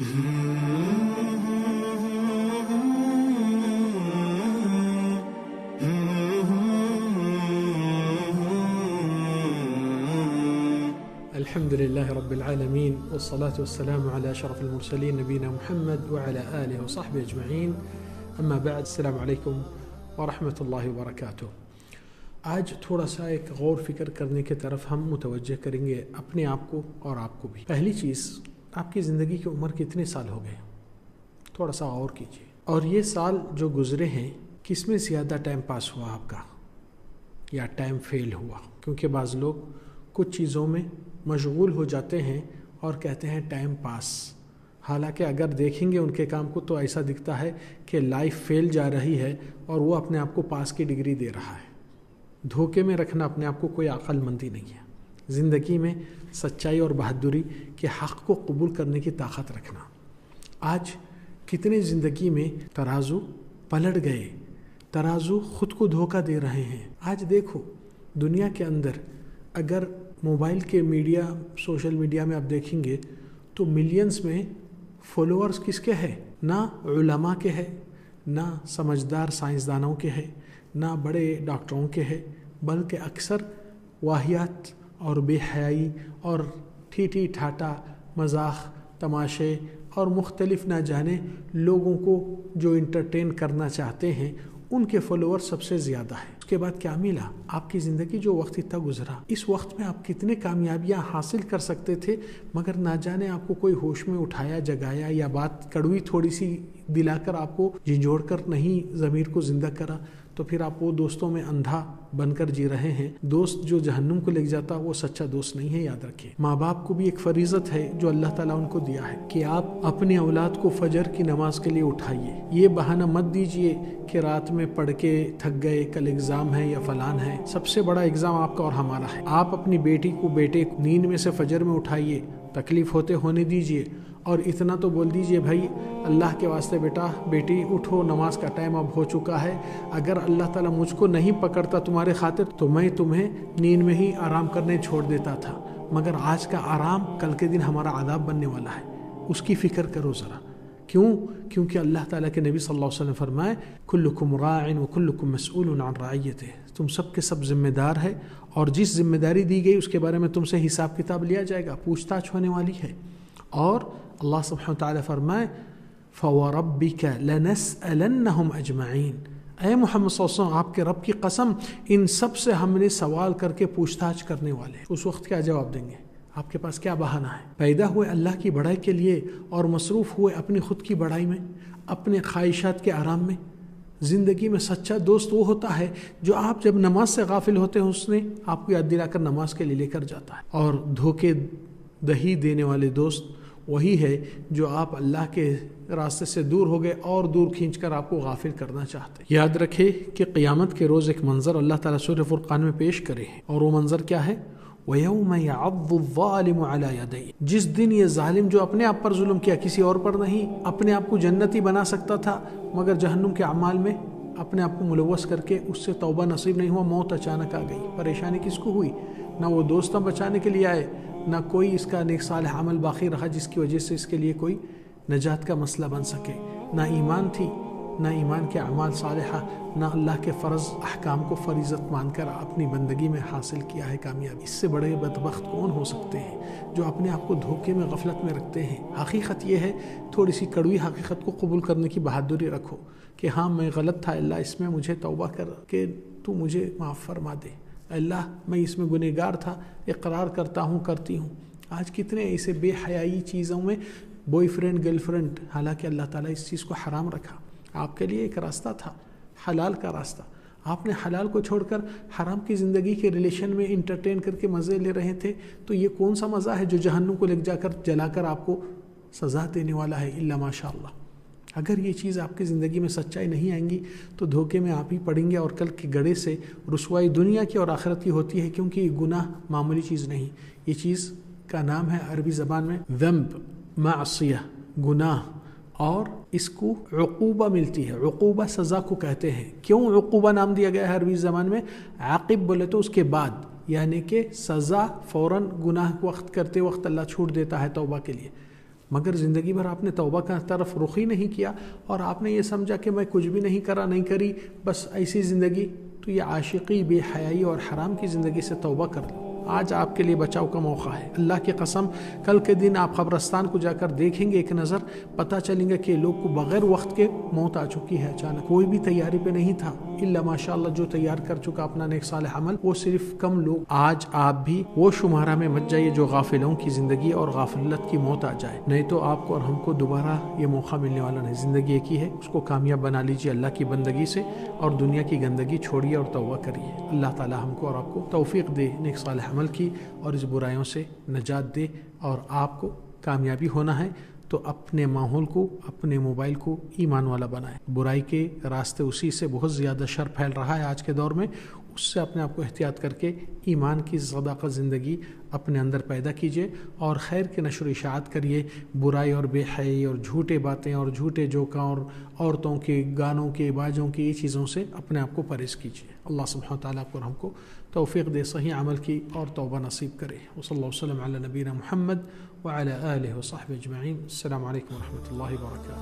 الحمد لله رب العالمين والصلاة والسلام على أشرف المرسلين نبينا محمد وعلى آله وصحبه أجمعين أما بعد السلام علیکم ورحمۃ اللہ وبرکاتہ۔ آج تھوڑا سا ایک غور فکر کرنے کی طرف ہم متوجہ کریں گے اپنے آپ کو اور آپ کو بھی۔ پہلی چیز، آپ کی زندگی کی عمر کتنے سال ہو گئے؟ تھوڑا سا غور کیجیے، اور یہ سال جو گزرے ہیں کس میں زیادہ ٹائم پاس ہوا آپ کا یا ٹائم فیل ہوا؟ کیونکہ بعض لوگ کچھ چیزوں میں مشغول ہو جاتے ہیں اور کہتے ہیں ٹائم پاس، حالانکہ اگر دیکھیں گے ان کے کام کو تو ایسا دکھتا ہے کہ لائف فیل جا رہی ہے اور وہ اپنے آپ کو پاس کی ڈگری دے رہا ہے۔ دھوکے میں رکھنا اپنے آپ کو کوئی عقل مندی نہیں ہے۔ زندگی میں سچائی اور بہادری کے حق کو قبول کرنے کی طاقت رکھنا۔ آج کتنے زندگی میں ترازو پلٹ گئے، ترازو خود کو دھوکہ دے رہے ہیں۔ آج دیکھو دنیا کے اندر اگر موبائل کے میڈیا، سوشل میڈیا میں آپ دیکھیں گے تو ملینز میں فالوورز کس کے ہیں؟ نہ علماء کے ہیں، نہ سمجھدار سائنسدانوں کے ہیں، نہ بڑے ڈاکٹروں کے ہیں، بلکہ اکثر واہیات اور بے حیائی اور ٹھیٹھی ٹھاٹا مذاق تماشے اور مختلف نہ جانے لوگوں کو جو انٹرٹین کرنا چاہتے ہیں ان کے فالوور سب سے زیادہ ہیں۔ اس کے بعد کیا ملا؟ آپ کی زندگی جو وقت اتنا گزرا، اس وقت میں آپ کتنے کامیابیاں حاصل کر سکتے تھے، مگر نہ جانے آپ کو کوئی ہوش میں اٹھایا، جگایا، یا بات کڑوی تھوڑی سی دلا کر آپ کو جھنجھوڑ کر نہیں ضمیر کو زندہ کرا، تو پھر آپ وہ دوستوں میں اندھا بن کر جی رہے ہیں۔ دوست جو جہنم کو لے جاتا وہ سچا دوست نہیں ہے، یاد رکھیں۔ ماں باپ کو بھی ایک فریضت ہے جو اللہ تعالیٰ ان کو دیا ہے کہ آپ اپنے اولاد کو فجر کی نماز کے لیے اٹھائیے۔ یہ بہانہ مت دیجئے کہ رات میں پڑھ کے تھک گئے، کل ایگزام ہے یا فلان ہے۔ سب سے بڑا ایگزام آپ کا اور ہمارا ہے۔ آپ اپنی بیٹی کو بیٹے کو نیند میں سے فجر میں اٹھائیے، تکلیف ہونے دیجئے، اور اتنا تو بول دیجئے بھائی اللہ کے واسطے بیٹا بیٹی اٹھو، نماز کا ٹائم اب ہو چکا ہے، اگر اللہ تعالیٰ مجھ کو نہیں پکڑتا تمہارے خاطر تو میں تمہیں نیند میں ہی آرام کرنے چھوڑ دیتا تھا، مگر آج کا آرام کل کے دن ہمارا عذاب بننے والا ہے، اس کی فکر کرو ذرا۔ کیونکہ اللہ تعالیٰ کے نبی صلی اللہ علیہ وسلم فرمائے کلکم راع وکلکم مسئول عن رعیتہ، تم سب کے سب ذمہ دار ہے، اور جس ذمہ داری دی گئی اس کے بارے میں تم سے حساب کتاب لیا جائے گا، پوچھ تاچھ ہونے والی ہے۔ اور اللہ سبحانہ وتعالی فرمائے فَوَرَبِّكَ لَنَسْأَلَنَّهُمْ أَجْمَعِينَ، اے محمد صلی اللہ علیہ وسلم آپ کے رب کی قسم ان سب سے ہم نے سوال کر کے پوچھ تاچھ کرنے والے۔ اس وقت کیا جواب دیں گے؟ آپ کے پاس کیا بہانہ ہے؟ پیدا ہوئے اللہ کی بڑائی کے لیے اور مصروف ہوئے اپنی خود کی بڑائی میں، اپنے خواہشات کے آرام میں۔ زندگی میں سچا دوست وہ ہوتا ہے جو آپ جب نماز سے غافل ہوتے ہیں اس نے آپ کو یاد دلا کر نماز کے لیے لے کر جاتا ہے، اور دھوکے دہی دینے والے دوست وہی ہے جو آپ اللہ کے راستے سے دور ہو گئے اور دور کھینچ کر آپ کو غافل کرنا چاہتے ہیں۔ یاد رکھے کہ قیامت کے روز ایک منظر اللہ تعالیٰ سورہ فرقان میں پیش کرے ہیں، اور وہ منظر کیا ہے؟ وَيَوْمَ يَعَضُّ الظَّالِمُ عَلَى يَدَيْهِ، جس دن یہ ظالم جو اپنے آپ پر ظلم کیا، کسی اور پر نہیں، اپنے آپ کو جنتی بنا سکتا تھا مگر جہنم کے اعمال میں اپنے آپ کو ملوث کر کے اس سے توبہ نصیب نہیں ہوا، موت اچانک آ گئی۔ پریشانی کس کو ہوئی؟ نہ وہ دوست بچانے کے لیے آئے، نہ کوئی اس کا نیک صالح عمل باقی رہا جس کی وجہ سے اس کے لیے کوئی نجات کا مسئلہ بن سکے، نہ ایمان تھی، نہ ایمان کے اعمال صالحہ، نہ اللہ کے فرض احکام کو فریضت مان کر اپنی بندگی میں حاصل کیا ہے کامیابی۔ اس سے بڑے بدبخت کون ہو سکتے ہیں جو اپنے آپ کو دھوکے میں غفلت میں رکھتے ہیں؟ حقیقت یہ ہے، تھوڑی سی کڑوی حقیقت کو قبول کرنے کی بہادری رکھو کہ ہاں میں غلط تھا، اللہ اس میں مجھے توبہ کر کہ تو مجھے معاف فرما دے، اللہ میں اس میں گنہگار تھا، اقرار کرتا ہوں، کرتی ہوں۔ آج کتنے ایسے بے حیائی چیزوں میں بوائے فرینڈ گرل فرینڈ، حالانکہ اللہ تعالیٰ اس چیز کو حرام رکھا۔ آپ کے لیے ایک راستہ تھا، حلال کا راستہ، آپ نے حلال کو چھوڑ کر حرام کی زندگی کے ریلیشن میں انٹرٹین کر کے مزے لے رہے تھے، تو یہ کون سا مزہ ہے جو جہنم کو لے جا کر جلا کر آپ کو سزا دینے والا ہے؟ الا ماشاء اللہ۔ اگر یہ چیز آپ کی زندگی میں سچائی نہیں آئیں گی تو دھوکے میں آپ ہی پڑیں گے، اور کل کے گڑے سے رسوائی دنیا کی اور آخرت کی ہوتی ہے، کیونکہ یہ گناہ معمولی چیز نہیں، یہ چیز کا نام ہے عربی زبان میں ذنب، معصیہ، گناہ، اور اس کو عقوبہ ملتی ہے۔ عقوبہ سزا کو کہتے ہیں۔ کیوں عقوبہ نام دیا گیا ہے عربی زبان میں؟ عاقب بولے تو اس کے بعد، یعنی کہ سزا فوراً گناہ وقت کرتے وقت اللہ چھوٹ دیتا ہے توبہ کے لیے، مگر زندگی بھر آپ نے توبہ کا طرف رخ ہی نہیں کیا اور آپ نے یہ سمجھا کہ میں کچھ بھی نہیں کرا نہیں کری، بس ایسی زندگی، تو یہ عاشقی، بے حیائی اور حرام کی زندگی سے توبہ کر لو۔ آج آپ کے لیے بچاؤ کا موقع ہے۔ اللہ کی قسم کل کے دن آپ قبرستان کو جا کر دیکھیں گے ایک نظر، پتہ چلیں گے کہ لوگ کو بغیر وقت کے موت آ چکی ہے اچانک، کوئی بھی تیاری پہ نہیں تھا الا ماشاءاللہ جو تیار کر چکا اپنا نیک صالح عمل، وہ صرف کم لوگ۔ آج آپ بھی وہ شمارہ میں مت جائیے جو غافلوں کی زندگی اور غافلت کی موت آ جائے، نہیں تو آپ کو اور ہم کو دوبارہ یہ موقع ملنے والا نہیں۔ زندگی ایک ہی ہے، اس کو کامیاب بنا لیجیے اللہ کی بندگی سے اور دنیا کی گندگی چھوڑیے اور توبہ کریے۔ اللہ تعالی ہم کو اور آپ کو توفیق دے نیک صالح عمل کی اور اس برائیوں سے نجات دے، اور آپ کو کامیابی ہونا ہے تو اپنے ماحول کو، اپنے موبائل کو ایمان والا بنائیں۔ برائی کے راستے اسی سے بہت زیادہ شر پھیل رہا ہے آج کے دور میں، اس سے اپنے آپ کو احتیاط کر کے ایمان کی صداقت زندگی اپنے اندر پیدا کیجیے اور خیر کی نشر و اشاعت کریے۔ برائی اور بے حیائی اور جھوٹے باتیں اور جھوٹے جوکاں اور عورتوں کے، گانوں کے، باجوں کے، یہ چیزوں سے اپنے آپ کو پرہیز کیجیے۔ اللہ سبحانہ وتعالیٰ کو اور ہم کو توفیق دے، صحیح عمل کی اور توبہ نصیب کرے۔ وصلی اللہ وسلم علی نبینا محمد وعلی آلہ وصحبہ اجمعین۔ السلام علیکم ورحمۃ اللہ وبرکاتہ۔